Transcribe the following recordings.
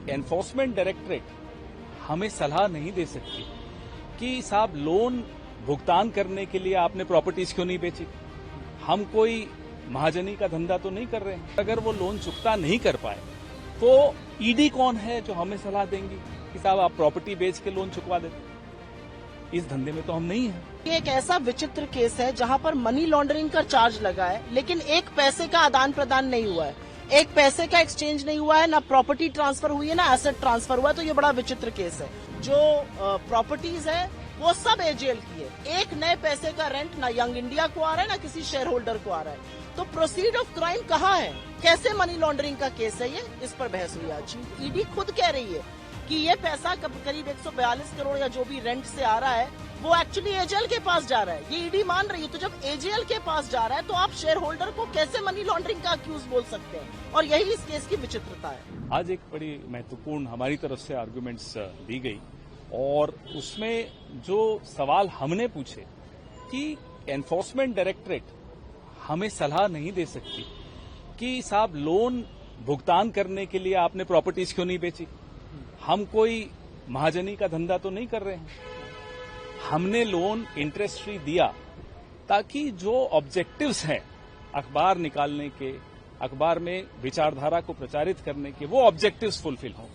Enforcement directorate हमें सलाह नहीं दे सकती कि साहब लोन भुगतान करने के लिए आपने प्रॉपर्टीज क्यों नहीं बेची। हम कोई महाजनी का धंधा तो नहीं कर रहे हैं। अगर वो लोन चुकता नहीं कर पाए तो ईडी कौन है जो हमें सलाह देंगी कि साहब आप प्रॉपर्टी बेच के लोन चुकवा देते। इस धंधे में तो हम नहीं हैं। ये एक ऐसा विचित्र केस है जहां पर मनी लॉन्ड्रिंग का चार्ज लगा है, लेकिन एक पैसे का आदान प्रदान नहीं हुआ है, एक पैसे का एक्सचेंज नहीं हुआ है, ना प्रॉपर्टी ट्रांसफर हुई है, ना एसेट ट्रांसफर हुआ है। तो ये बड़ा विचित्र केस है। जो प्रॉपर्टीज है वो सब एजेएल की है। एक नए पैसे का रेंट ना यंग इंडिया को आ रहा है, ना किसी शेयर होल्डर को आ रहा है। तो प्रोसीड ऑफ क्राइम कहाँ है? कैसे मनी लॉन्ड्रिंग का केस है ये? इस पर बहस हुई आज। ईडी खुद कह रही है कि ये पैसा करीब 142 करोड़ या जो भी रेंट से आ रहा है वो एक्चुअली एजेएल के पास जा रहा है। ये ईडी मान रही है। तो जब एजेएल के पास जा रहा है तो आप शेयर होल्डर को कैसे मनी लॉन्ड्रिंग का अक्यूज बोल सकते हैं? और यही इस केस की विचित्रता है। आज एक बड़ी महत्वपूर्ण हमारी तरफ से आर्गुमेंट्स दी गई और उसमें जो सवाल हमने पूछे कि एनफोर्समेंट डायरेक्टरेट हमें सलाह नहीं दे सकती कि साहब लोन भुगतान करने के लिए आपने प्रॉपर्टीज क्यों नहीं बेची। हम कोई महाजनी का धंधा तो नहीं कर रहे हैं। हमने लोन इंटरेस्ट फ्री दिया ताकि जो ऑब्जेक्टिव्स हैं अखबार निकालने के, अखबार में विचारधारा को प्रचारित करने के, वो ऑब्जेक्टिव्स फुलफिल हों।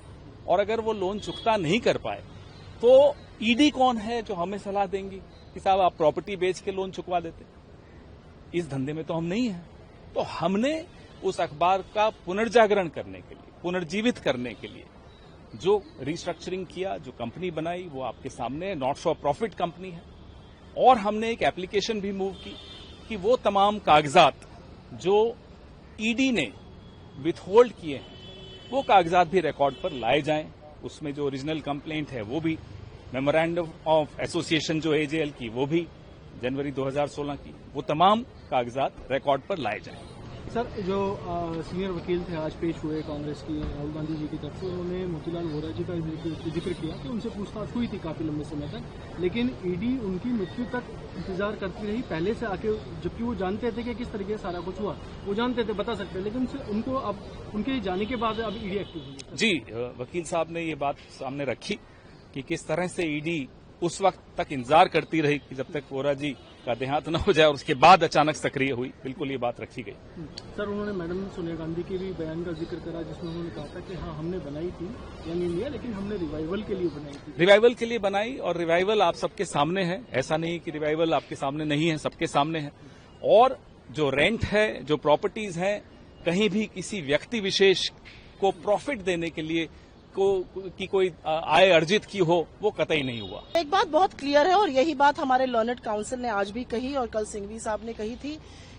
और अगर वो लोन चुकता नहीं कर पाए तो ईडी कौन है जो हमें सलाह देंगी कि साहब आप प्रॉपर्टी बेच के लोन चुकवा देते। इस धंधे में तो हम नहीं हैं। तो हमने उस अखबार का पुनर्जागरण करने के लिए, पुनर्जीवित करने के लिए जो रिस्ट्रक्चरिंग किया, जो कंपनी बनाई, वो आपके सामने नॉट फॉर प्रॉफिट कंपनी है। और हमने एक एप्लीकेशन भी मूव की कि वो तमाम कागजात जो ईडी ने विथहोल्ड किए हैं वो कागजात भी रिकॉर्ड पर लाए जाएं। उसमें जो ओरिजिनल कंप्लेंट है वो भी, मेमोरेंडम ऑफ एसोसिएशन जो एजेएल की वो भी जनवरी 2016 की, वो तमाम कागजात रिकॉर्ड पर लाए जाएं। सर, जो सीनियर वकील थे आज पेश हुए कांग्रेस की राहुल गांधी जी की तरफ से, उन्होंने मोतीलाल वोरा जी का जिक्र किया कि उनसे पूछताछ हुई थी काफी लंबे समय तक, लेकिन ईडी उनकी मृत्यु तक इंतजार करती रही पहले से आके, जबकि वो जानते थे कि किस तरीके से सारा कुछ हुआ, वो जानते थे, बता सकते, लेकिन उनको अब उनके जाने के बाद अब ईडी एक्टिव हुई। जी, वकील साहब ने ये बात सामने रखी कि किस तरह से ईडी उस वक्त तक इंतजार करती रही कि जब तक वोरा जी का देहांत न हो जाए और उसके बाद अचानक सक्रिय हुई। बिल्कुल ये बात रखी गई। सर, उन्होंने मैडम सोनिया गांधी के भी बयान का जिक्र करा जिसमें उन्होंने कहा था कि हाँ हमने बनाई थी या नहीं लिया, लेकिन हमने रिवाइवल के लिए बनाई थी। रिवाइवल के लिए बनाई, और रिवाइवल आप सबके सामने है। ऐसा नहीं कि रिवाइवल आपके सामने नहीं है, सबके सामने है। और जो रेंट है, जो प्रॉपर्टीज हैं, कहीं भी किसी व्यक्ति विशेष को प्रॉफिट देने के लिए की कोई आय अर्जित की हो, वो कतई नहीं हुआ। एक बात बहुत क्लियर है और यही बात हमारे लर्नेड काउंसिल ने आज भी कही और कल सिंघवी साहब ने कही थी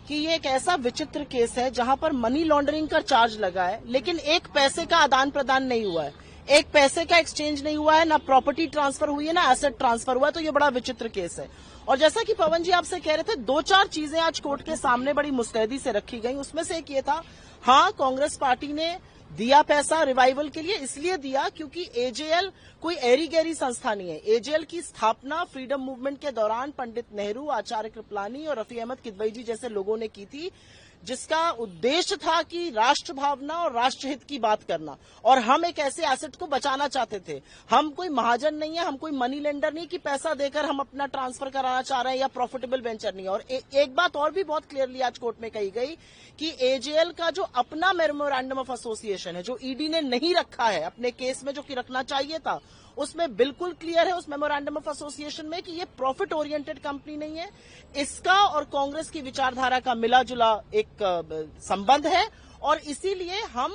कि ये एक ऐसा विचित्र केस है जहां पर मनी लॉन्ड्रिंग का चार्ज लगा है, लेकिन एक पैसे का आदान प्रदान नहीं हुआ है, एक पैसे का एक्सचेंज नहीं हुआ है, ना प्रॉपर्टी ट्रांसफर हुई है, ना एसेट ट्रांसफर हुआ है। तो ये बड़ा विचित्र केस है। और जैसा कि पवन जी आपसे कह रहे थे, 2-4 चीजें आज कोर्ट के सामने बड़ी मुस्तैदी से रखी गई। उसमें से एक ये था, हाँ कांग्रेस पार्टी ने दिया पैसा रिवाइवल के लिए, इसलिए दिया क्योंकि एजेएल कोई एरी गैरी संस्था नहीं है। एजेएल की स्थापना फ्रीडम मूवमेंट के दौरान पंडित नेहरू, आचार्य कृपलानी और रफी अहमद किदवई जी जैसे लोगों ने की थी, जिसका उद्देश्य था कि राष्ट्र भावना और राष्ट्रहित की बात करना। और हम एक ऐसे एसेट को बचाना चाहते थे। हम कोई महाजन नहीं है, हम कोई मनी लेंडर नहीं कि पैसा देकर हम अपना ट्रांसफर कराना चाह रहे हैं या प्रॉफिटेबल वेंचर नहीं है। और एक बात और भी बहुत क्लियरली आज कोर्ट में कही गई कि एजेएल का जो अपना मेमोरेंडम ऑफ एसोसिएशन है, जो ईडी ने नहीं रखा है अपने केस में, जो कि रखना चाहिए था, उसमें बिल्कुल क्लियर है उस मेमोरेंडम ऑफ एसोसिएशन में कि ये प्रॉफिट ओरिएंटेड कंपनी नहीं है। इसका और कांग्रेस की विचारधारा का मिला जुला एक संबंध है और इसीलिए हम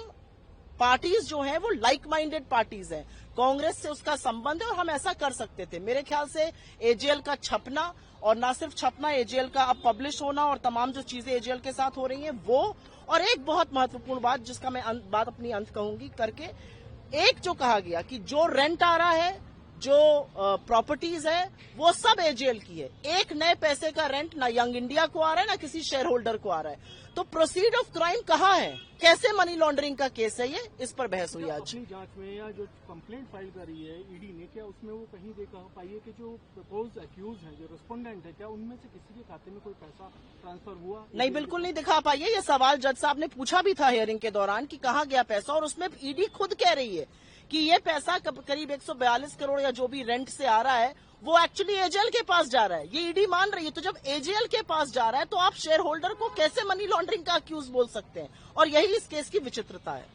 पार्टीज जो हैं वो लाइक माइंडेड पार्टीज हैं। कांग्रेस से उसका संबंध है और हम ऐसा कर सकते थे। मेरे ख्याल से एजेएल का छपना, और ना सिर्फ छपना, एजेएल का अब पब्लिश होना और तमाम जो चीजें एजेएल के साथ हो रही हैं वो, और एक बहुत महत्वपूर्ण बात जिसका मैं बात अपनी अंत कहूंगी करके, एक जो कहा गया कि जो रेंट आ रहा है, जो प्रॉपर्टीज है, वो सब एजेएल की है। एक नए पैसे का रेंट ना यंग इंडिया को आ रहा है, ना किसी शेयर होल्डर को आ रहा है। तो प्रोसीड ऑफ क्राइम कहाँ है? कैसे मनी लॉन्ड्रिंग का केस है ये? इस पर बहस हुई आज। अपनी जांच में या जो कंप्लेंट फाइल करी है ईडी ने, क्या उसमें वो कहीं देखा पाई है कि जो प्रपोज एक्यूज है, जो रिस्पोंडेंट है, क्या उनमें से किसी के खाते में कोई पैसा ट्रांसफर हुआ? नहीं, बिल्कुल नहीं दिखा पाई है। ये सवाल जज साहब ने पूछा भी था हियरिंग के दौरान कि कहाँ गया पैसा, और उसमें ईडी खुद कह रही है कि ये पैसा करीब 142 करोड़ या जो भी रेंट से आ रहा है वो एक्चुअली एजेएल के पास जा रहा है। ये ईडी मान रही है। तो जब एजेएल के पास जा रहा है तो आप शेयर होल्डर को कैसे मनी लॉन्ड्रिंग का अक्यूज बोल सकते हैं? और यही इस केस की विचित्रता है।